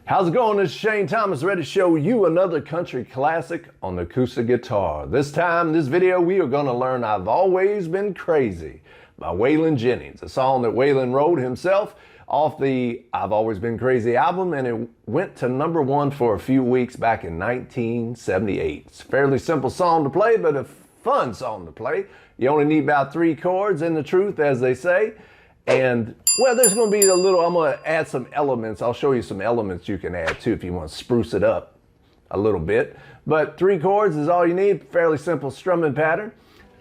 How's it going? This is Shane Thomas, ready to show you another country classic on the acoustic guitar. This time, this video, we are going to learn I've Always Been Crazy by Waylon Jennings, a song that Waylon wrote himself off the I've Always Been Crazy album, and it went to #1 for a few weeks back in 1978. It's a fairly simple song to play, but a fun song to play. You only need about 3 chords and the truth, as they say. And, well, there's going to be I'm going to add some elements. I'll show you some elements you can add too if you want to spruce it up a little bit. But 3 chords is all you need. Fairly simple strumming pattern.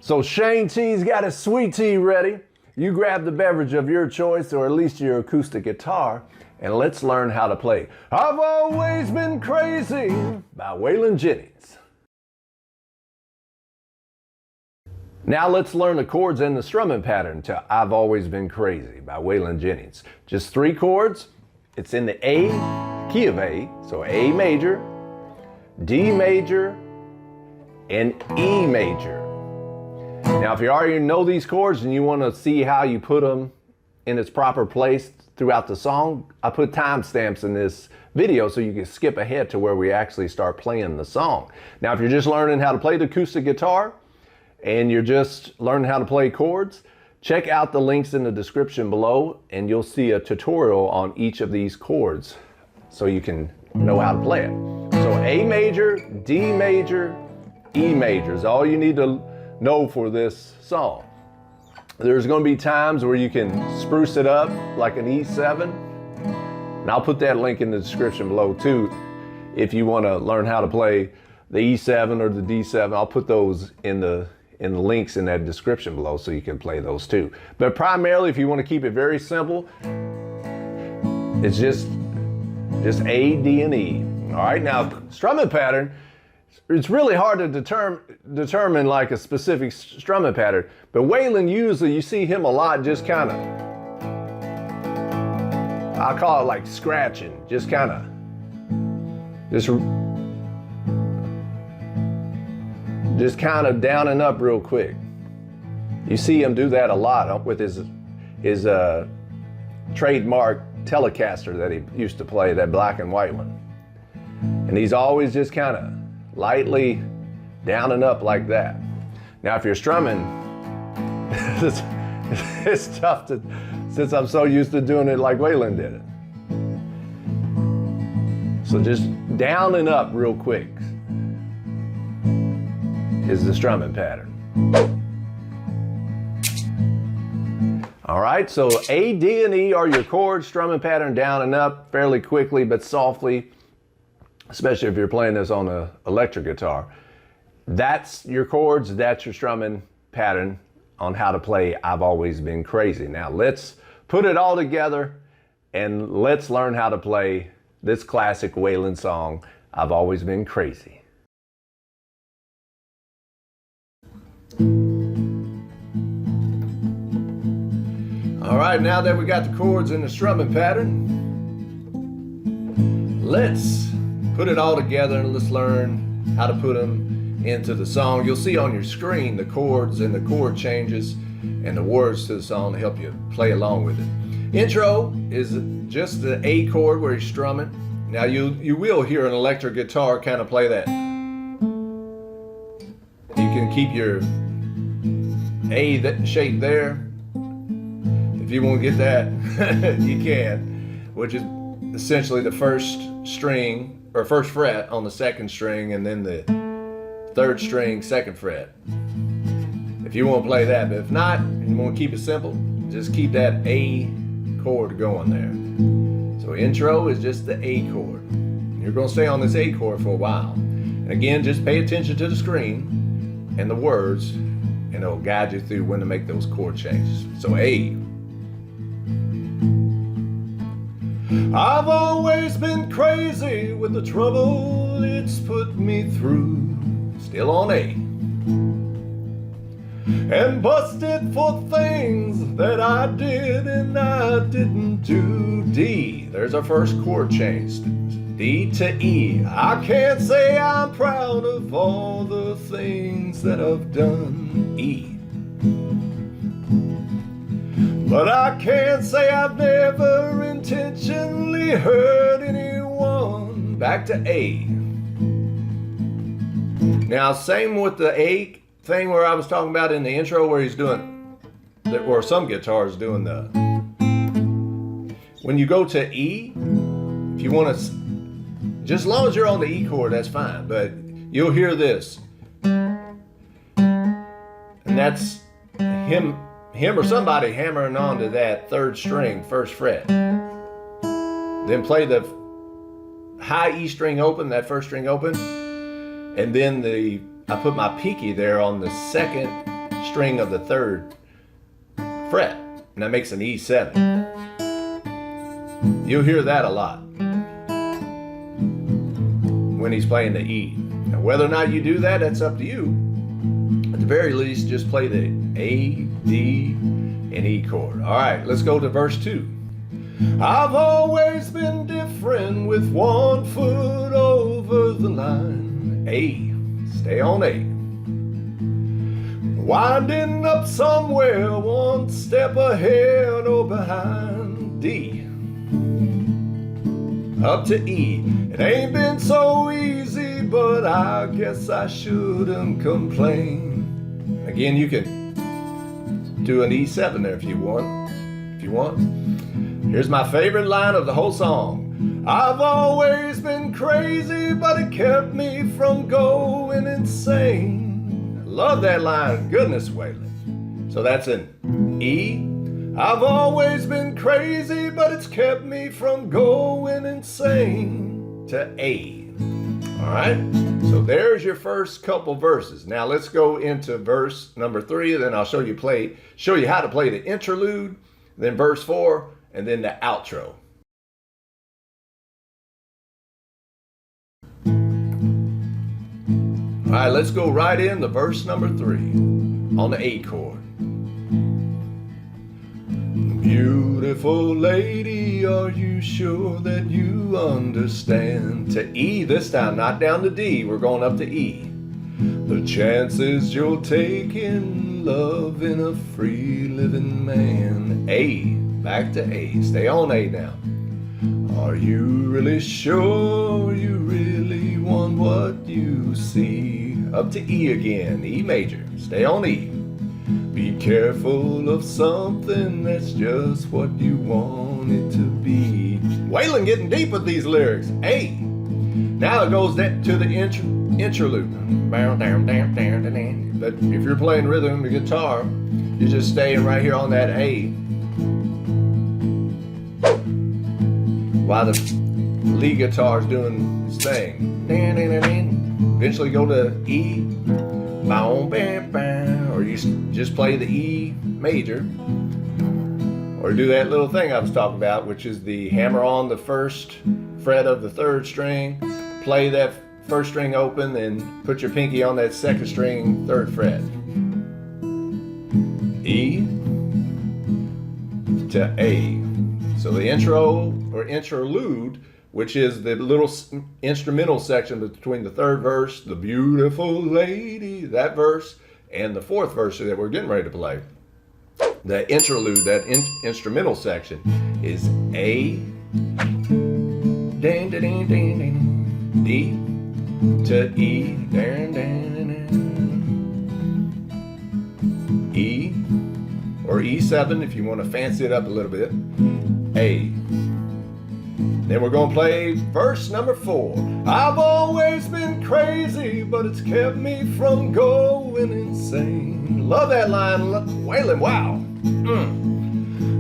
So Shane T's got his sweet tea ready. You grab the beverage of your choice, or at least your acoustic guitar, and let's learn how to play I've Always Been Crazy by Waylon Jennings. Now let's learn the chords and the strumming pattern to I've Always Been Crazy by Waylon Jennings. Just 3 chords. It's in the A, key of A, so A major, D major, and E major. Now if you already know these chords and you want to see how you put them in its proper place throughout the song, I put timestamps in this video so you can skip ahead to where we actually start playing the song. Now if you're just learning how to play the acoustic guitar, and you're just learning how to play chords, check out the links in the description below and you'll see a tutorial on each of these chords so you can know how to play it. So A major, D major, E major is all you need to know for this song. There's going to be times where you can spruce it up like an E7, and I'll put that link in the description below too if you want to learn how to play the E7 or the D7. I'll put those in the links in that description below so you can play those too. But primarily, if you want to keep it very simple, it's just A, D, and E. All right, now strumming pattern, it's really hard to determine like a specific strumming pattern, but Waylon, usually you see him a lot just kind of, I call it like scratching, just kind of, just kind of down and up real quick. You see him do that a lot with his trademark Telecaster that he used to play, that black and white one. And he's always just kind of lightly down and up like that. Now if you're strumming, it's tough to, since I'm so used to doing it like Waylon did it. So just down and up real quick is the strumming pattern. All right, so A, D, and E are your chords, strumming pattern down and up fairly quickly but softly, especially if you're playing this on an electric guitar. That's your chords, that's your strumming pattern on how to play I've Always Been Crazy. Now let's put it all together and let's learn how to play this classic Waylon song, I've Always Been Crazy. All right, now that we got the chords and the strumming pattern, let's put it all together and let's learn how to put them into the song. You'll see on your screen the chords and the chord changes and the words to the song to help you play along with it. Intro is just the A chord where he's strumming. Now you will hear an electric guitar kind of play that. You can keep your A shape there. If you want to get that, you can, which is essentially the first string or first fret on the 2nd string and then the 3rd string 2nd fret. If you want to play that, but if not, and you want to keep it simple, just keep that A chord going there. So intro is just the A chord. You're going to stay on this A chord for a while. And again, just pay attention to the screen and the words, and it'll guide you through when to make those chord changes. So A. I've always been crazy with the trouble it's put me through. Still on A. And busted for things that I did and I didn't do. D. There's our first chord change. D to E. I can't say I'm proud of all the things that I've done. E. But I can't say I've never intentionally hurt anyone. back to A. Now, same with the A thing where I was talking about in the intro where he's doing, or some guitars doing the, when you go to E, if you want to, just as long as you're on the E chord, that's fine, but you'll hear this. And that's him or somebody hammering onto that third string, first fret. Then play the high E string open, that first string open, and then I put my pinky there on the second string of the third fret, and that makes an E7. You'll hear that a lot when he's playing the E. Now, whether or not you do that, that's up to you. At the very least, just play the A, D, and E chord. All right, let's go to verse 2. I've always been different with one foot over the line. A, stay on A. Winding up somewhere one step ahead or behind. D, up to E. It ain't been so easy, but I guess I shouldn't complain. Again, you can do an E7 there if you want. Here's my favorite line of the whole song. I've always been crazy, but it kept me from going insane. I love that line. Goodness, Waylon. So that's an E. I've always been crazy, but it's kept me from going insane. To A. All right, so there's your first couple verses. Now let's go into verse number 3, then I'll show you how to play the interlude, then verse 4, and then the outro. All right, let's go right into verse number 3 on the A chord. Beautiful lady, are you sure that you understand? To E this time, not down to D, we're going up to E. The chances you'll take in loving a free living man. A, back to A, stay on A now. Are you really sure you really want what you see? Up to E again, E major, stay on E. Be careful of something that's just what you want it to be. Waylon getting deep with these lyrics. A. Now it goes to the interlude. But if you're playing rhythm the guitar, you're just staying right here on that A. While the lead guitar's doing its thing. Eventually go to E. Or you just play the E major, or do that little thing I was talking about, which is the hammer on the first fret of the third string, play that first string open, and put your pinky on that second string, third fret. E to A. So the intro or interlude, which is the little instrumental section between the third verse, the beautiful lady, that verse, and the fourth verse that we're getting ready to play. The interlude, that instrumental section, is A, ding, ding, ding, ding, D to E, ding, ding, ding, E, or E7 if you want to fancy it up a little bit, A. Then we're going to play verse number 4. I've always been crazy, but it's kept me from going insane. Love that line, Waylon, wow.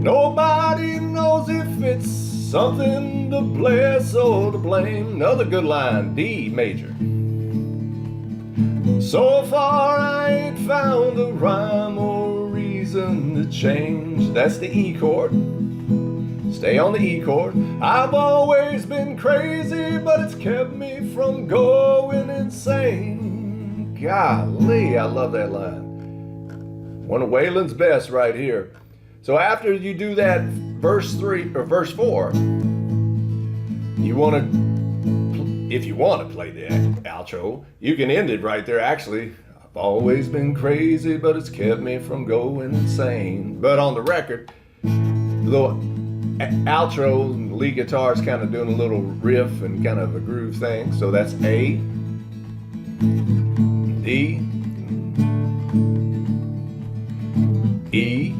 Nobody knows if it's something to bless or to blame. Another good line, D major. So far I ain't found a rhyme or reason to change. That's the E chord. Stay on the E chord. I've always been crazy, but it's kept me from going insane. Golly, I love that line. One of Waylon's best right here. So after you do that verse 3 or verse 4, you want to, if you want to play the outro, you can end it right there. Actually, I've always been crazy, but it's kept me from going insane. But on the record, the outro lead guitar is kind of doing a little riff and kind of a groove thing. So that's A, D, E.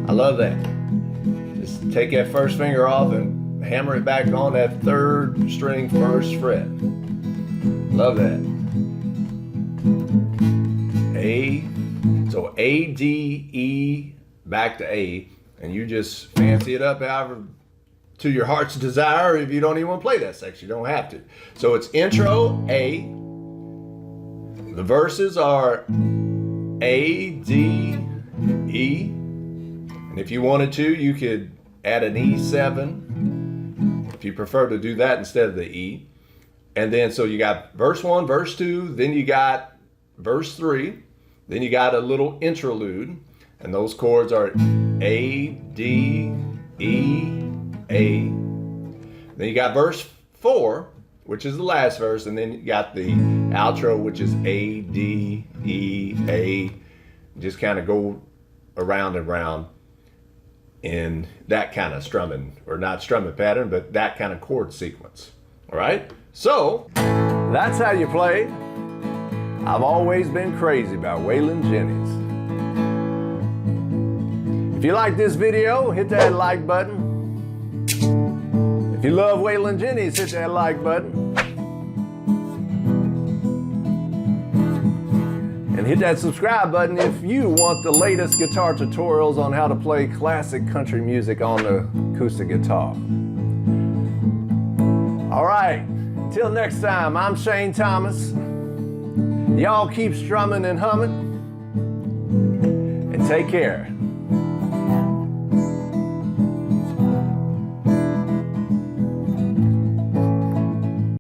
I love that. Just take that first finger off and hammer it back on that third string first fret. Love that. A, so A, D, E, back to A, and you just fancy it up however to your heart's desire. If you don't even want to play that section, you don't have to. So it's intro A, the verses are A, D, E, and if you wanted to, you could add an E7 if you prefer to do that instead of the E. And then so you got verse 1, verse 2, then you got verse 3, then you got a little interlude, and those chords are A, D, E, A. Then you got verse 4, which is the last verse, and then you got the outro, which is A, D, E, A. Just kind of go around and around in that kind of strumming, or not strumming pattern, but that kind of chord sequence. All right? So, that's how you play I've Always Been Crazy by Waylon Jennings. If you like this video, hit that like button. If you love Waylon Jennings, hit that like button. And hit that subscribe button if you want the latest guitar tutorials on how to play classic country music on the acoustic guitar. All right, till next time, I'm Shane Thomas. Y'all keep strumming and humming, and take care.